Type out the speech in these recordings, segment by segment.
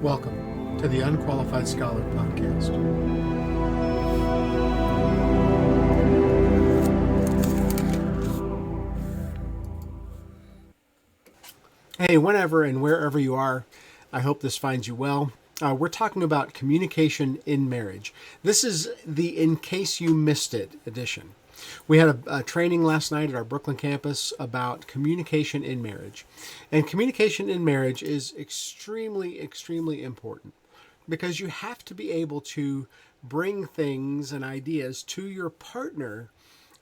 Welcome to the Unqualified Scholar Podcast. Hey, whenever and wherever you are, I hope this finds you well. We're talking about communication in marriage. This is the In Case You Missed It edition. We had a training last night at our Brooklyn campus about communication in marriage. And communication in marriage is extremely, extremely important because you have to be able to bring things and ideas to your partner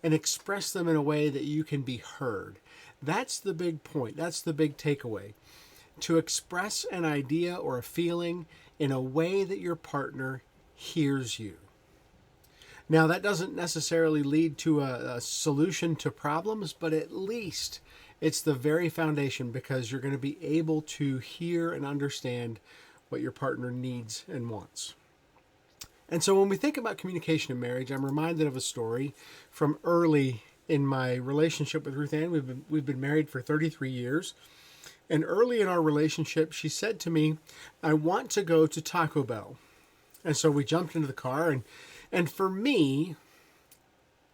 and express them in a way that you can be heard. That's the big point. That's the big takeaway. To express an idea or a feeling in a way that your partner hears you. Now, that doesn't necessarily lead to a solution to problems, but at least it's the very foundation because you're going to be able to hear and understand what your partner needs and wants. And so when we think about communication in marriage, I'm reminded of a story from early in my relationship with Ruth Ann. We've been married for 33 years. And early in our relationship, she said to me, "I want to go to Taco Bell." And so we jumped into the car. And for me,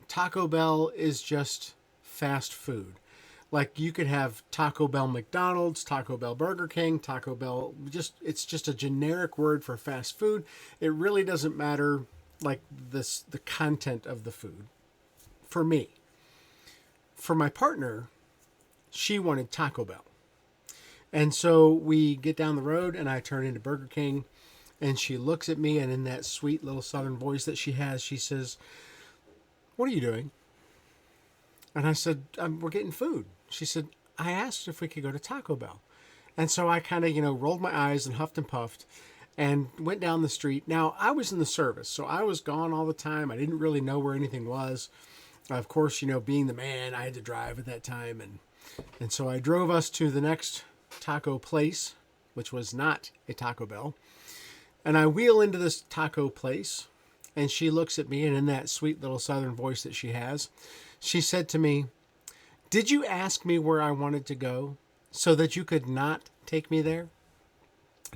Taco Bell is just fast food. Like you could have Taco Bell McDonald's, Taco Bell Burger King, Taco Bell, it's just a generic word for fast food. It really doesn't matter like the content of the food. For me. For my partner, she wanted Taco Bell. And so we get down the road and I turn into Burger King and she looks at me and in that sweet little southern voice that she has, she says, "What are you doing?" And I said, "We're getting food." She said, "I asked if we could go to Taco Bell." And so I kind of, rolled my eyes and huffed and puffed and went down the street. Now, I was in the service, so I was gone all the time. I didn't really know where anything was. Of course, being the man, I had to drive at that time. And so I drove us to the next taco place, which was not a Taco Bell. And I wheel into this taco place, and she looks at me, and in that sweet little southern voice that she has, she said to me, "Did you ask me where I wanted to go so that you could not take me there?"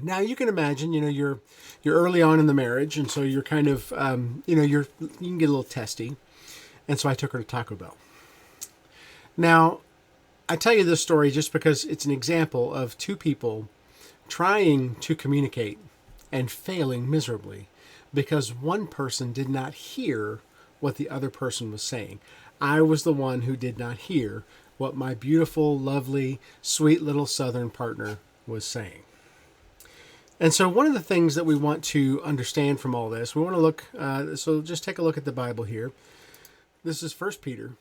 Now you can imagine, you're early on in the marriage, and so you're kind of, you can get a little testy. And so I took her to Taco Bell. Now, I tell you this story just because it's an example of two people trying to communicate and failing miserably because one person did not hear what the other person was saying. I was the one who did not hear what my beautiful, lovely, sweet little southern partner was saying. And so one of the things that we want to understand from all this, we want to look, so just take a look at the Bible here. This is 1 Peter,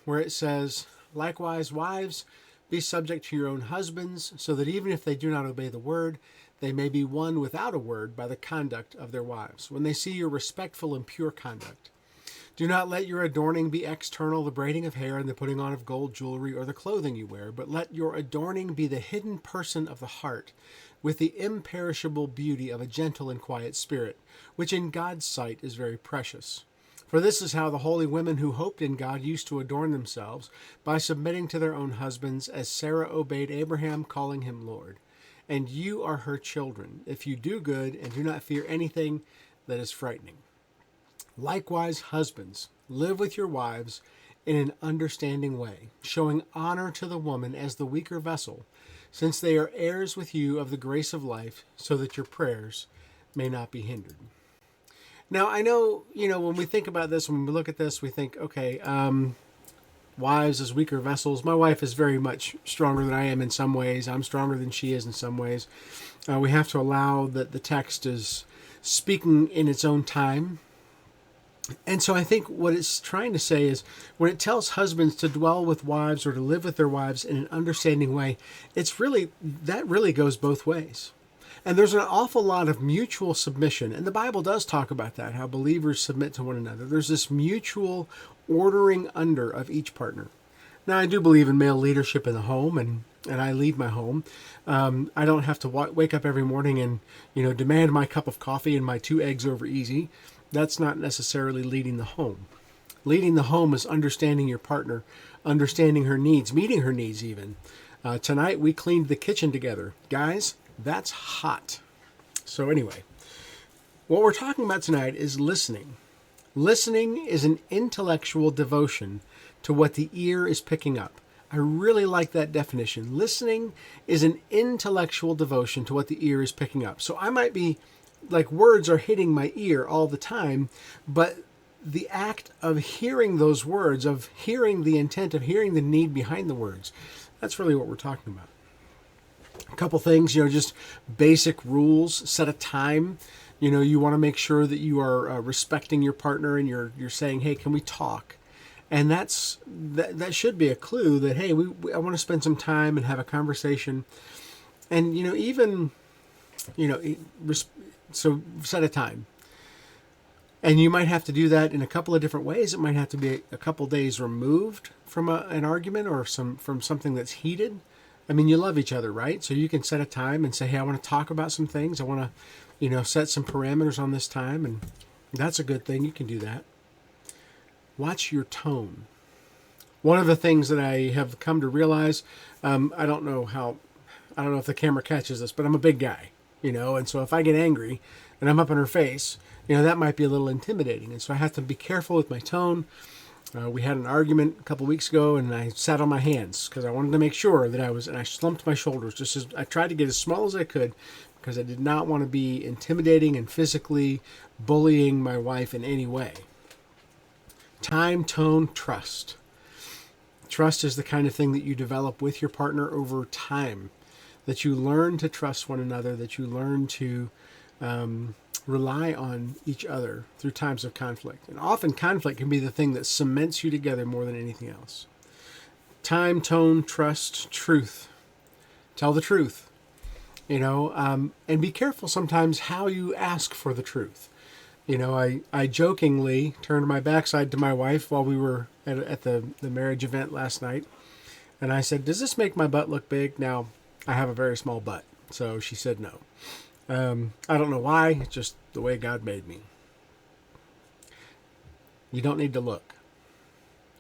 where it says, "Likewise, wives, be subject to your own husbands, so that even if they do not obey the word, they may be won without a word by the conduct of their wives, when they see your respectful and pure conduct. Do not let your adorning be external, the braiding of hair and the putting on of gold jewelry or the clothing you wear, but let your adorning be the hidden person of the heart, with the imperishable beauty of a gentle and quiet spirit, which in God's sight is very precious. For this is how the holy women who hoped in God used to adorn themselves, by submitting to their own husbands, as Sarah obeyed Abraham, calling him Lord. And you are her children, if you do good and do not fear anything that is frightening. Likewise, husbands, live with your wives in an understanding way, showing honor to the woman as the weaker vessel, since they are heirs with you of the grace of life, so that your prayers may not be hindered." Now, I know, when we think about this, when we look at this, we think, okay, wives as weaker vessels. My wife is very much stronger than I am in some ways. I'm stronger than she is in some ways. We have to allow that the text is speaking in its own time. And so I think what it's trying to say is when it tells husbands to dwell with wives or to live with their wives in an understanding way, that really goes both ways. And there's an awful lot of mutual submission. And the Bible does talk about that, how believers submit to one another. There's this mutual ordering under of each partner. Now, I do believe in male leadership in the home, and I lead my home. I don't have to wake up every morning and, demand my cup of coffee and my 2 eggs over easy. That's not necessarily leading the home. Leading the home is understanding your partner, understanding her needs, meeting her needs even. Tonight we cleaned the kitchen together. Guys, that's hot. So anyway, what we're talking about tonight is listening. Listening is an intellectual devotion to what the ear is picking up. I really like that definition. Listening is an intellectual devotion to what the ear is picking up. So I might be like, words are hitting my ear all the time, but the act of hearing those words, of hearing the intent, of hearing the need behind the words, that's really what we're talking about. A couple things, just basic rules. Set a time. You want to make sure that you are respecting your partner, and you're saying, hey, can we talk? And that should be a clue that, hey, I want to spend some time and have a conversation. And so set a time. And you might have to do that in a couple of different ways. It might have to be a couple days removed from an argument or from something that's heated. I mean, you love each other, right? So you can set a time and say, hey, I want to talk about some things. I want to, set some parameters on this time. And that's a good thing. You can do that. Watch your tone. One of the things that I have come to realize, I don't know if the camera catches this, but I'm a big guy, and so if I get angry and I'm up in her face, that might be a little intimidating. And so I have to be careful with my tone. We had an argument a couple weeks ago, and I sat on my hands because I wanted to make sure that and I slumped my shoulders just as I tried to get as small as I could, because I did not want to be intimidating and physically bullying my wife in any way. Time, tone, trust. Trust is the kind of thing that you develop with your partner over time, that you learn to trust one another, that you learn to rely on each other through times of conflict. And often conflict can be the thing that cements you together more than anything else. Time, tone, trust, truth. Tell the truth. And be careful sometimes how you ask for the truth. I jokingly turned my backside to my wife while we were at the marriage event last night. And I said, does this make my butt look big? Now, I have a very small butt. So she said no. I don't know why. It's just the way God made me. You don't need to look.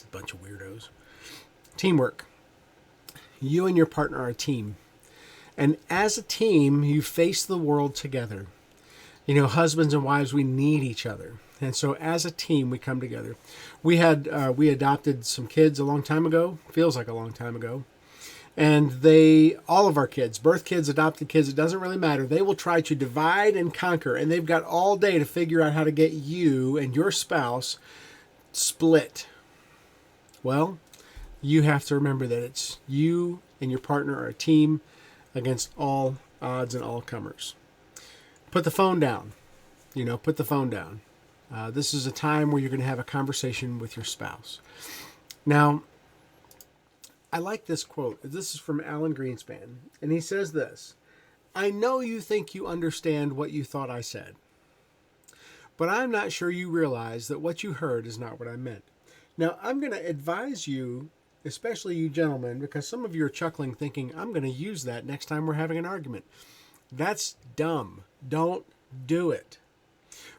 A bunch of weirdos. Teamwork. You and your partner are a team. And as a team, you face the world together. Husbands and wives, we need each other. And so as a team, we come together. We adopted some kids a long time ago. Feels like a long time ago. And all of our kids, birth kids, adopted kids, it doesn't really matter. They will try to divide and conquer. And they've got all day to figure out how to get you and your spouse split. Well, you have to remember that it's you and your partner are a team against all odds and all comers. Put the phone down. Put the phone down. This is a time where you're going to have a conversation with your spouse. Now, I like this quote. This is from Alan Greenspan. And he says this: I know you think you understand what you thought I said, but I'm not sure you realize that what you heard is not what I meant. Now, I'm going to advise you, especially you gentlemen, because some of you are chuckling thinking, I'm going to use that next time we're having an argument. That's dumb. Don't do it.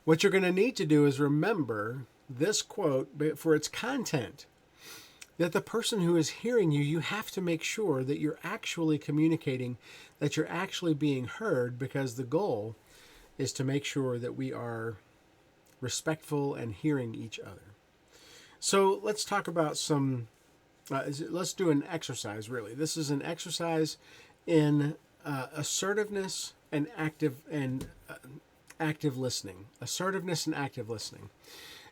What you're going to need to do is remember this quote for its content. That the person who is hearing you, you have to make sure that you're actually communicating, that you're actually being heard, because the goal is to make sure that we are respectful and hearing each other. So let's talk about let's do an exercise, really. This is an exercise in assertiveness and active listening. Assertiveness and active listening.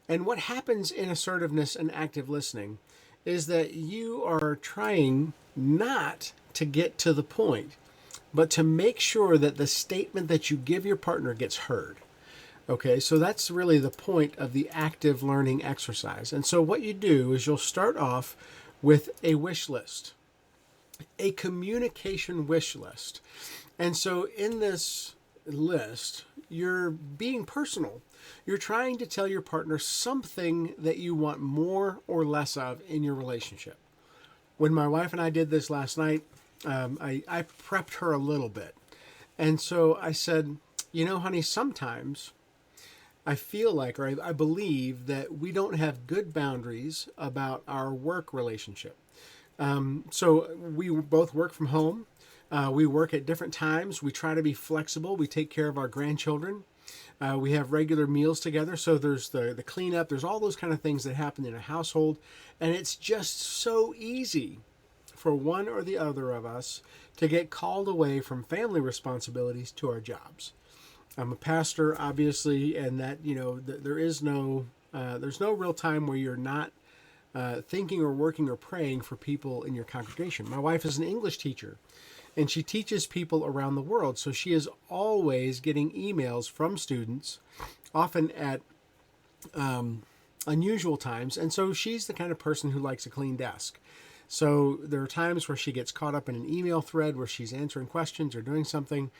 And what happens in assertiveness and active listening is that you are trying not to get to the point, but to make sure that the statement that you give your partner gets heard. Okay, so that's really the point of the active learning exercise. And so what you do is you'll start off with a wish list, a communication wish list. And so in this list, you're being personal. You're trying to tell your partner something that you want more or less of in your relationship. When my wife and I did this last night, I prepped her a little bit. And so I said, honey, sometimes I feel like, or I believe that we don't have good boundaries about our work relationship. So we both work from home. We work at different times. We try to be flexible. We take care of our grandchildren. We have regular meals together. So there's the cleanup. There's all those kind of things that happen in a household. And it's just so easy for one or the other of us to get called away from family responsibilities to our jobs. I'm a pastor, obviously, and that, there's no real time where you're not thinking or working or praying for people in your congregation. My wife is an English teacher, and she teaches people around the world. So she is always getting emails from students, often at unusual times. And so she's the kind of person who likes a clean desk. So there are times where she gets caught up in an email thread where she's answering questions or doing something.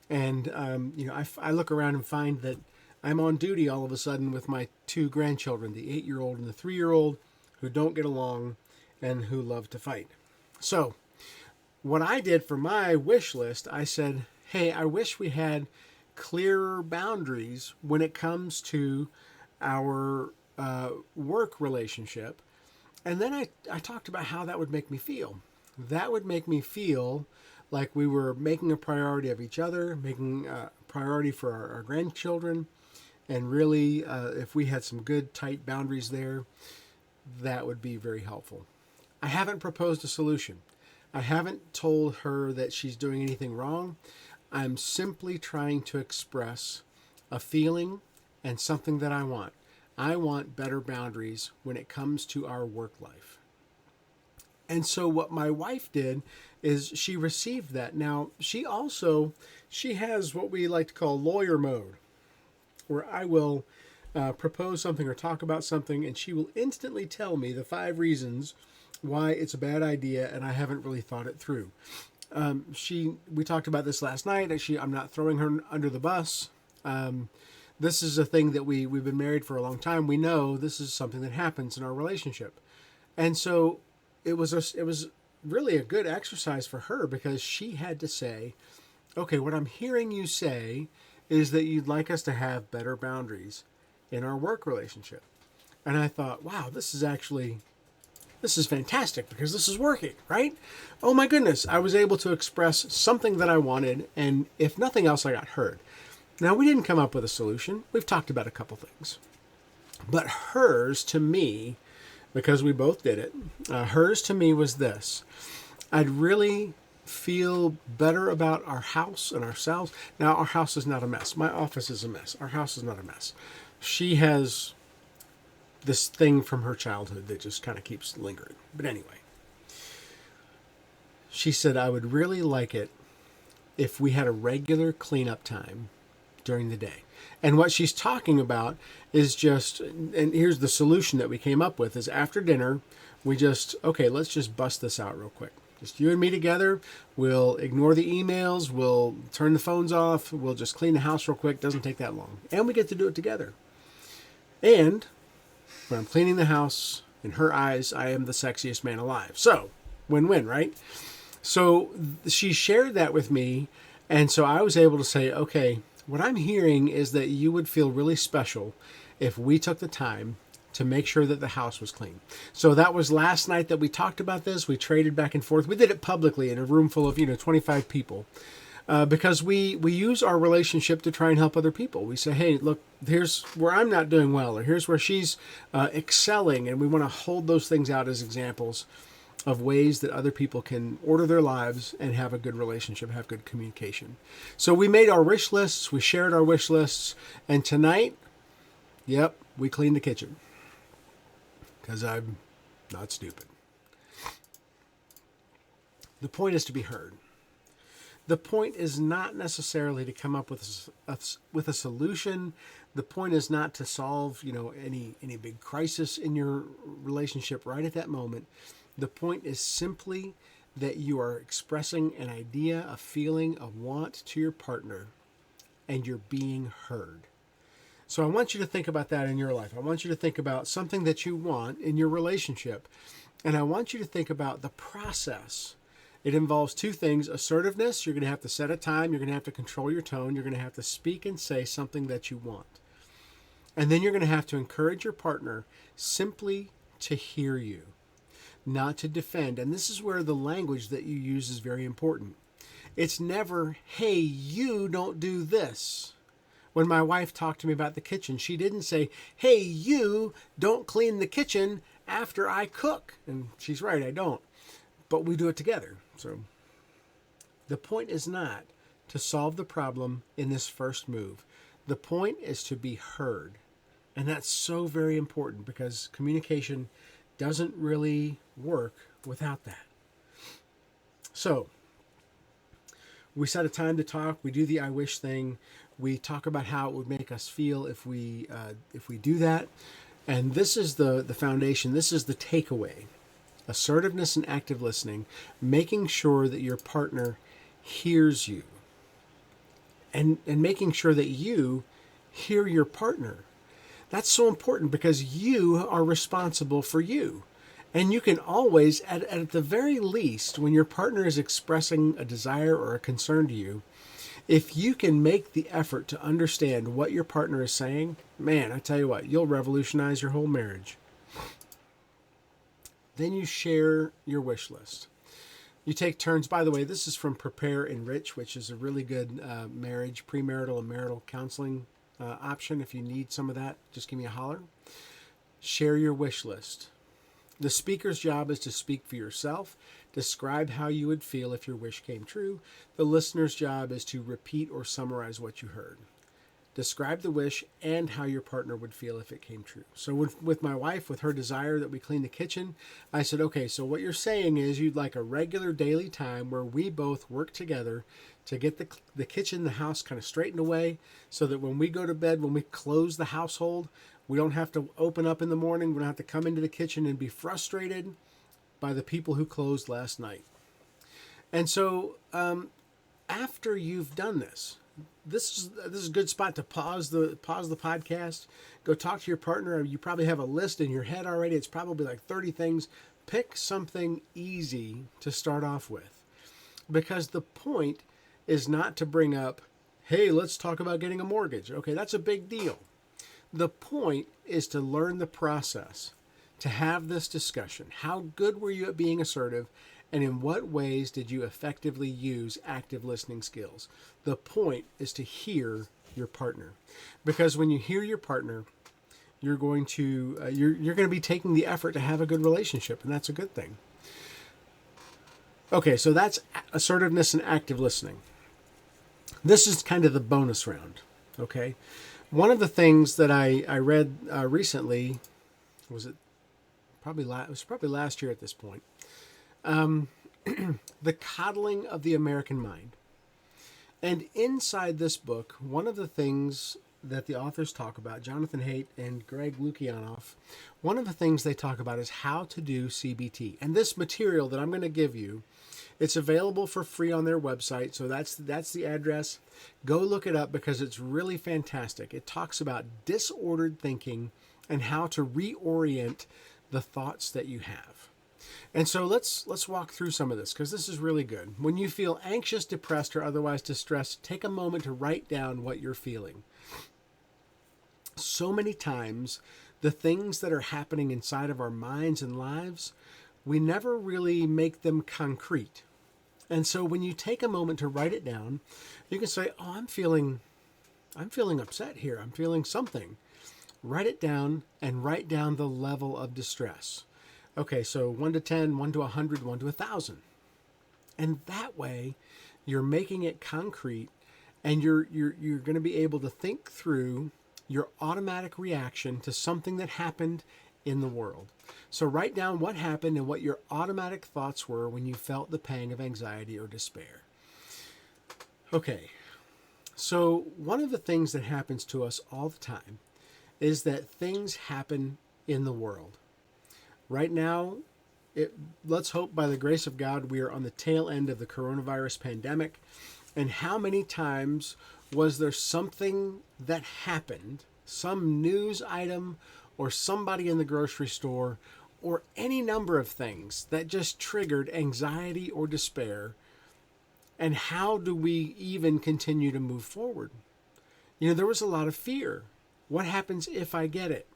And, I look around and find that I'm on duty all of a sudden with my two grandchildren, the 8-year-old and the 3-year-old, who don't get along and who love to fight. So what I did for my wish list, I said, hey, I wish we had clearer boundaries when it comes to our work relationship. And then I talked about how that would make me feel. That would make me feel like we were making a priority of each other, making a priority for our grandchildren. And really, if we had some good, tight boundaries there, that would be very helpful. I haven't proposed a solution. I haven't told her that she's doing anything wrong. I'm simply trying to express a feeling and something that I want. I want better boundaries when it comes to our work life. And so what my wife did is she received that. Now, she has what we like to call lawyer mode, where I will propose something or talk about something, and she will instantly tell me the 5 reasons why it's a bad idea, and I haven't really thought it through. We talked about this last night. I'm not throwing her under the bus. This is a thing that we've been married for a long time. We know this is something that happens in our relationship. And so it was really a good exercise for her, because she had to say, okay, what I'm hearing you say is that you'd like us to have better boundaries in our work relationship. And I thought, wow, this is fantastic, because this is working, right? Oh my goodness, I was able to express something that I wanted, and if nothing else, I got heard. Now, we didn't come up with a solution. We've talked about a couple things. But hers to me, because we both did it, hers to me was this. I'd really feel better about our house and ourselves. Now, our house is not a mess. My office is a mess. Our house is not a mess. She has this thing from her childhood that just kind of keeps lingering. But anyway, she said, I would really like it if we had a regular cleanup time during the day. And what she's talking about is just, and here's the solution that we came up with, is after dinner, let's just bust this out real quick. Just you and me together. We'll ignore the emails. We'll turn the phones off. We'll just clean the house real quick. Doesn't take that long. And we get to do it together. And when I'm cleaning the house, in her eyes, I am the sexiest man alive. So, win-win, right? So she shared that with me. And so I was able to say, okay, what I'm hearing is that you would feel really special if we took the time to make sure that the house was clean. So that was last night that we talked about this. We traded back and forth. We did it publicly in a room full of 25 people, because we use our relationship to try and help other people. We say, hey, look, here's where I'm not doing well, or here's where she's excelling, and we want to hold those things out as examples of ways that other people can order their lives and have a good relationship, have good communication. So we made our wish lists, we shared our wish lists, and tonight, we cleaned the kitchen. Because I'm not stupid. The point is to be heard. The point is not necessarily to come up with a solution. The point is not to solve, any big crisis in your relationship right at that moment. The point is simply that you are expressing an idea, a feeling, a want to your partner, and you're being heard. So I want you to think about that in your life. I want you to think about something that you want in your relationship. And I want you to think about the process. It involves 2 things. Assertiveness, you're going to have to set a time. You're going to have to control your tone. You're going to have to speak and say something that you want. And then you're going to have to encourage your partner simply to hear you, not to defend. And this is where the language that you use is very important. It's never, hey, you don't do this. When my wife talked to me about the kitchen, she didn't say, hey, you don't clean the kitchen after I cook. And she's right, I don't. But we do it together. So the point is not to solve the problem in this first move. The point is to be heard. And that's so very important because communication doesn't really work without that. So we set a time to talk. We do the I wish thing. We talk about how it would make us feel if we do that. And this is the foundation. This is the takeaway. Assertiveness and active listening, making sure that your partner hears you, and making sure that you hear your partner. That's so important because you are responsible for you. And you can always, at the very least, when your partner is expressing a desire or a concern to you, if you can make the effort to understand what your partner is saying, man, I tell you what, you'll revolutionize your whole marriage. Then you share your wish list. You take turns. By the way, this is from Prepare Enrich, which is a really good marriage, premarital and marital counseling option. If you need some of that, just give me a holler. Share your wish list. The speaker's job is to speak for yourself, describe how you would feel if your wish came true. The listener's job is to repeat or summarize what you heard. Describe the wish and how your partner would feel if it came true. So with my wife, with her desire that we clean the kitchen, I said, okay, so what you're saying is you'd like a regular daily time where we both work together to get the kitchen, the house kind of straightened away so that when we go to bed, when we close the household, we don't have to open up in the morning. We don't have to come into the kitchen and be frustrated by the people who closed last night. And so after you've done this is a good spot to pause the podcast. Go talk to your partner. You probably have a list in your head already. It's probably like 30 things. Pick something easy to start off with, because the point is not to bring up, hey, let's talk about getting a mortgage. Okay, that's a big deal. The point is to learn the process, to have this discussion. How good were you at being assertive? And in what ways did you effectively use active listening skills? The point is to hear your partner, because when you hear your partner, you're going to be taking the effort to have a good relationship, and that's a good thing. Okay, so that's assertiveness and active listening. This is kind of the bonus round. Okay, one of the things that I read recently was probably last year at this point. The Coddling of the American Mind. And inside this book, one of the things that the authors talk about, Jonathan Haidt and Greg Lukianoff, one of the things they talk about is how to do CBT. And this material that I'm going to give you, it's available for free on their website. So that's the address. Go look it up because it's really fantastic. It talks about disordered thinking and how to reorient the thoughts that you have. And so let's walk through some of this because this is really good. When you feel anxious, depressed, or otherwise distressed, take a moment to write down what you're feeling. So many times, the things that are happening inside of our minds and lives, we never really make them concrete. And so when you take a moment to write it down, you can say, oh, I'm feeling upset here. I'm feeling something. Write it down and write down the level of distress. Okay, so 1 to 10, 1 to 100, 1 to 1,000. And that way, you're making it concrete, and you're going to be able to think through your automatic reaction to something that happened in the world. So write down what happened and what your automatic thoughts were when you felt the pang of anxiety or despair. Okay, so one of the things that happens to us all the time is that things happen in the world. Right now, let's hope by the grace of God we are on the tail end of the coronavirus pandemic. And how many times was there something that happened, some news item or somebody in the grocery store or any number of things that just triggered anxiety or despair? And how do we even continue to move forward? There was a lot of fear. What happens if I get it?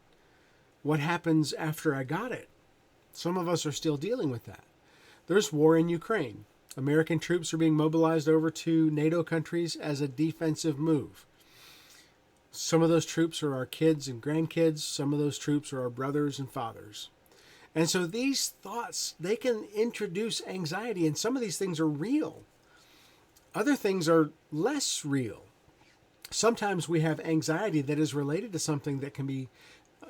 What happens after I got it? Some of us are still dealing with that. There's war in Ukraine. American troops are being mobilized over to NATO countries as a defensive move. Some of those troops are our kids and grandkids. Some of those troops are our brothers and fathers. And so these thoughts, they can introduce anxiety, and some of these things are real. Other things are less real. Sometimes we have anxiety that is related to something that can be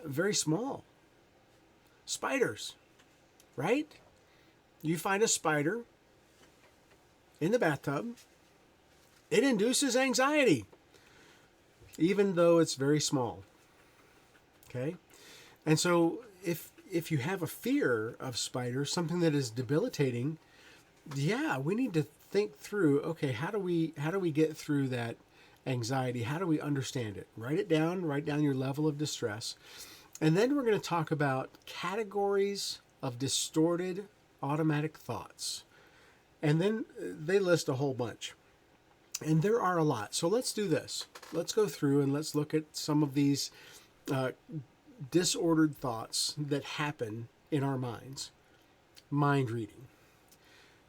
very small. Spiders, right? You find a spider in the bathtub, it induces anxiety, even though it's very small. Okay? And so if you have a fear of spiders, something that is debilitating, yeah, we need to think through, okay, how do we get through that anxiety? How do we understand it? Write down your level of distress. And then we're going to talk about categories of distorted automatic thoughts. And then they list a whole bunch. And there are a lot. So let's do this. Let's go through and let's look at some of these disordered thoughts that happen in our minds. Mind reading.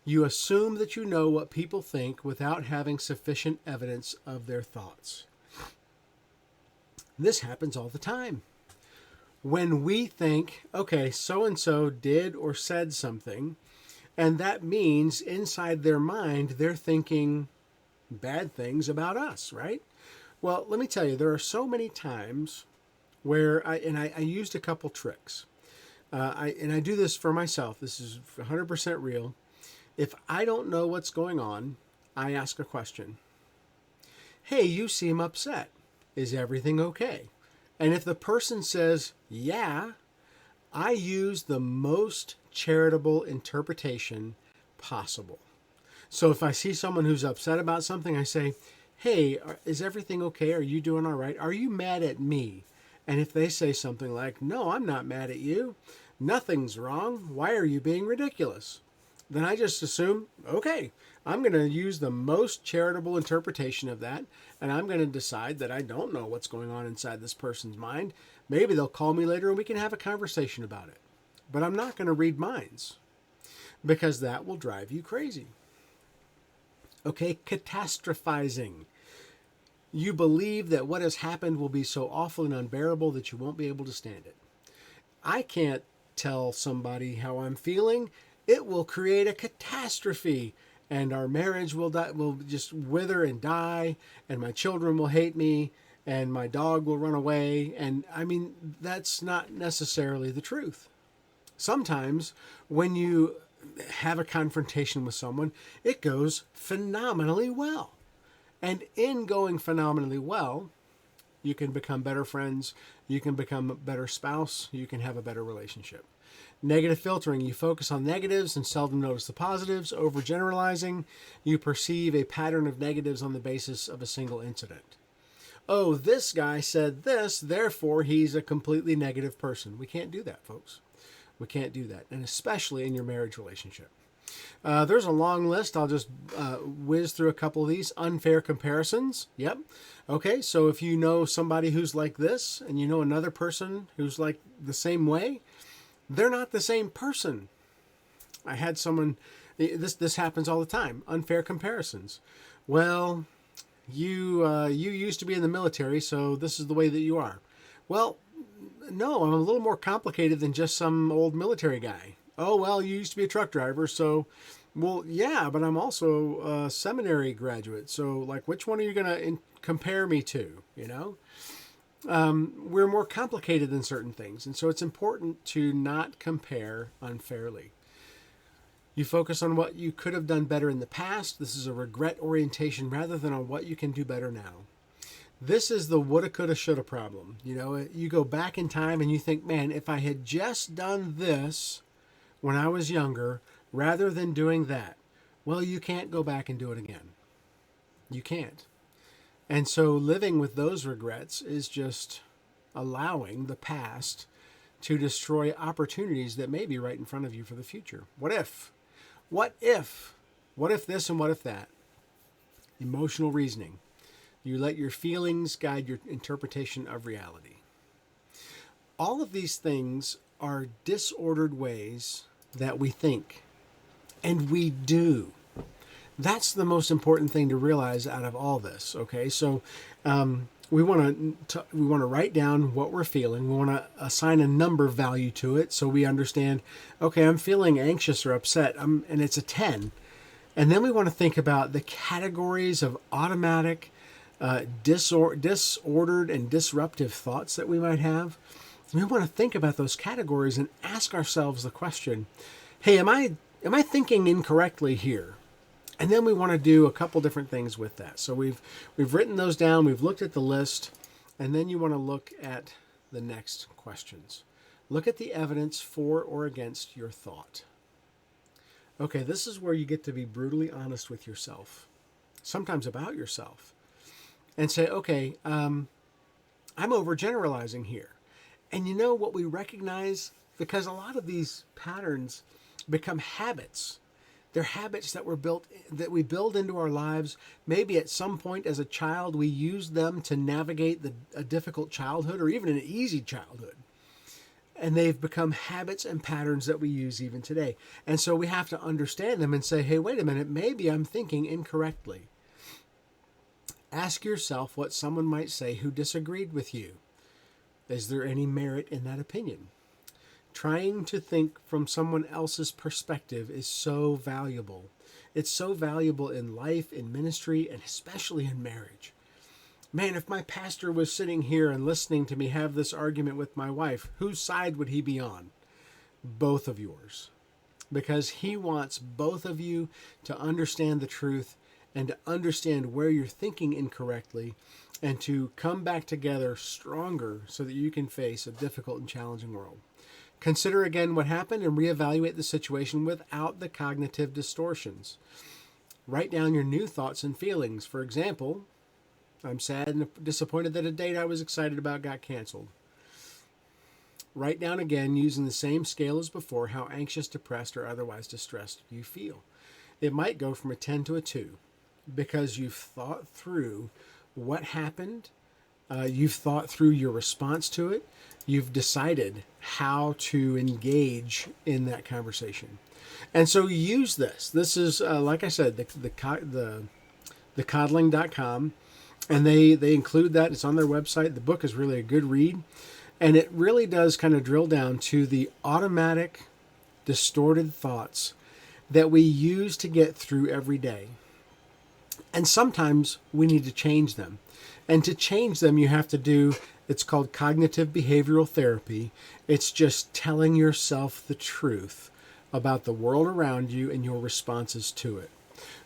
You assume that you know what people think without having sufficient evidence of their thoughts. This happens all the time. When we think, okay, so-and-so did or said something, and that means inside their mind, they're thinking bad things about us, right? Well, let me tell you, there are so many times where I used a couple tricks. I do this for myself. This is 100% real. If I don't know what's going on, I ask a question. Hey, you seem upset. Is everything okay? And if the person says, yeah, I use the most charitable interpretation possible. So if I see someone who's upset about something, I say, hey, is everything okay? Are you doing all right? Are you mad at me? And if they say something like, no, I'm not mad at you. Nothing's wrong. Why are you being ridiculous? Then I just assume, okay, I'm going to use the most charitable interpretation of that, and I'm going to decide that I don't know what's going on inside this person's mind. Maybe they'll call me later and we can have a conversation about it. But I'm not going to read minds, because that will drive you crazy. Okay, catastrophizing. You believe that what has happened will be so awful and unbearable that you won't be able to stand it. I can't tell somebody how I'm feeling. It will create a catastrophe, and our marriage will just wither and die, and my children will hate me, and my dog will run away. And I mean, that's not necessarily the truth. Sometimes when you have a confrontation with someone, it goes phenomenally well. And in going phenomenally well, you can become better friends, you can become a better spouse, you can have a better relationship. Negative filtering. You focus on negatives and seldom notice the positives. Overgeneralizing. You perceive a pattern of negatives on the basis of a single incident. Oh, this guy said this, therefore he's a completely negative person. We can't do that, folks. We can't do that, and especially in your marriage relationship. There's a long list. I'll just whiz through a couple of these. Unfair comparisons. Yep. Okay, so if you know somebody who's like this, and you know another person who's like the same way, they're not the same person. I had someone, this happens all the time, unfair comparisons. Well, you used to be in the military, so this is the way that you are. Well, no, I'm a little more complicated than just some old military guy. Oh, well, you used to be a truck driver, so, well, yeah, but I'm also a seminary graduate. So, like, which one are you going to compare me to, you know? We're more complicated than certain things. And so it's important to not compare unfairly. You focus on what you could have done better in the past. This is a regret orientation rather than on what you can do better now. This is the woulda, coulda, shoulda problem. You know, you go back in time and you think, man, if I had just done this when I was younger rather than doing that, well, you can't go back and do it again. You can't. And so living with those regrets is just allowing the past to destroy opportunities that may be right in front of you for the future. What if? What if? What if this and what if that? Emotional reasoning. You let your feelings guide your interpretation of reality. All of these things are disordered ways that we think. And we do. That's the most important thing to realize out of all this. Okay, so we want to write down what we're feeling. We want to assign a number value to it so we understand. Okay, I'm feeling anxious or upset. And it's a 10. And then we want to think about the categories of automatic, disordered, and disruptive thoughts that we might have. We want to think about those categories and ask ourselves the question, hey, am I thinking incorrectly here? And then we want to do a couple different things with that. So we've written those down, we've looked at the list, and then you want to look at the next questions. Look at the evidence for or against your thought. Okay, this is where you get to be brutally honest with yourself, sometimes about yourself, and say, okay, I'm overgeneralizing here. And you know what we recognize? Because a lot of these patterns become habits. They're habits that we build into our lives. Maybe at some point as a child, we used them to navigate a difficult childhood or even an easy childhood. And they've become habits and patterns that we use even today. And so we have to understand them and say, hey, wait a minute, maybe I'm thinking incorrectly. Ask yourself what someone might say who disagreed with you. Is there any merit in that opinion? Trying to think from someone else's perspective is so valuable. It's so valuable in life, in ministry, and especially in marriage. Man, if my pastor was sitting here and listening to me have this argument with my wife, whose side would he be on? Both of yours. Because he wants both of you to understand the truth and to understand where you're thinking incorrectly and to come back together stronger so that you can face a difficult and challenging world. Consider again what happened and reevaluate the situation without the cognitive distortions. Write down your new thoughts and feelings. For example, I'm sad and disappointed that a date I was excited about got canceled. Write down again, using the same scale as before, how anxious, depressed, or otherwise distressed you feel. It might go from a 10 to a 2 because you've thought through what happened. You've thought through your response to it. You've decided how to engage in that conversation. And so use this. This is, like I said, the coddling.com. And they include that. It's on their website. The book is really a good read. And it really does kind of drill down to the automatic, distorted thoughts that we use to get through every day. And sometimes we need to change them. And to change them, you have to do, it's called cognitive behavioral therapy. It's just telling yourself the truth about the world around you and your responses to it.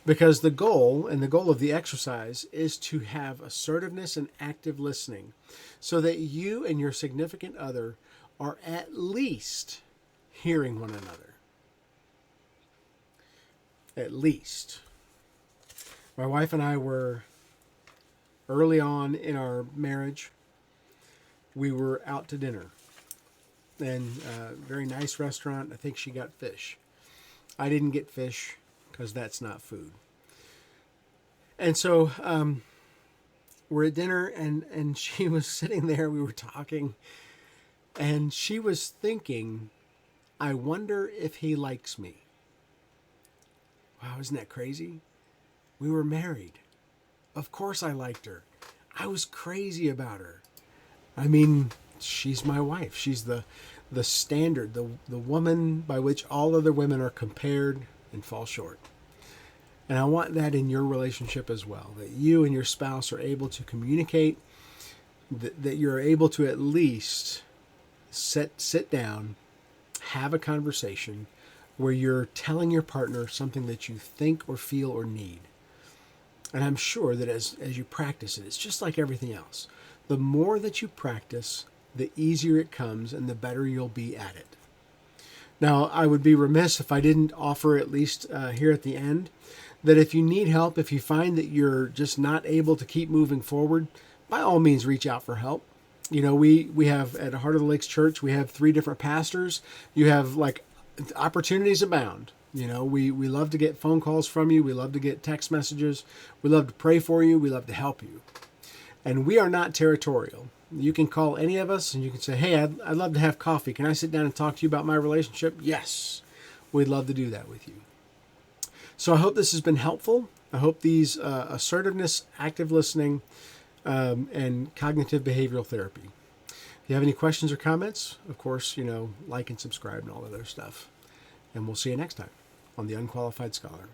Because the goal of the exercise is to have assertiveness and active listening so that you and your significant other are at least hearing one another. At least. My wife and I were early on in our marriage. We were out to dinner. And a very nice restaurant. I think she got fish. I didn't get fish because that's not food. And so we're at dinner and she was sitting there. We were talking. And she was thinking, I wonder if he likes me. Wow, isn't that crazy? We were married. Of course I liked her. I was crazy about her. I mean, she's my wife. She's the standard, the woman by which all other women are compared and fall short. And I want that in your relationship as well, that you and your spouse are able to communicate, that you're able to at least sit down, have a conversation where you're telling your partner something that you think or feel or need. And I'm sure that as you practice it, it's just like everything else. The more that you practice, the easier it comes and the better you'll be at it. Now, I would be remiss if I didn't offer, at least here at the end, that if you need help, if you find that you're just not able to keep moving forward, by all means, reach out for help. You know, we have at Heart of the Lakes Church, we have 3 different pastors. You have like opportunities abound. You know, we love to get phone calls from you. We love to get text messages. We love to pray for you. We love to help you. And we are not territorial. You can call any of us and you can say, hey, I'd love to have coffee. Can I sit down and talk to you about my relationship? Yes, we'd love to do that with you. So I hope this has been helpful. I hope these assertiveness, active listening, and cognitive behavioral therapy. If you have any questions or comments, of course, like and subscribe and all that other stuff. And we'll see you next time on The Unqualified Scholar.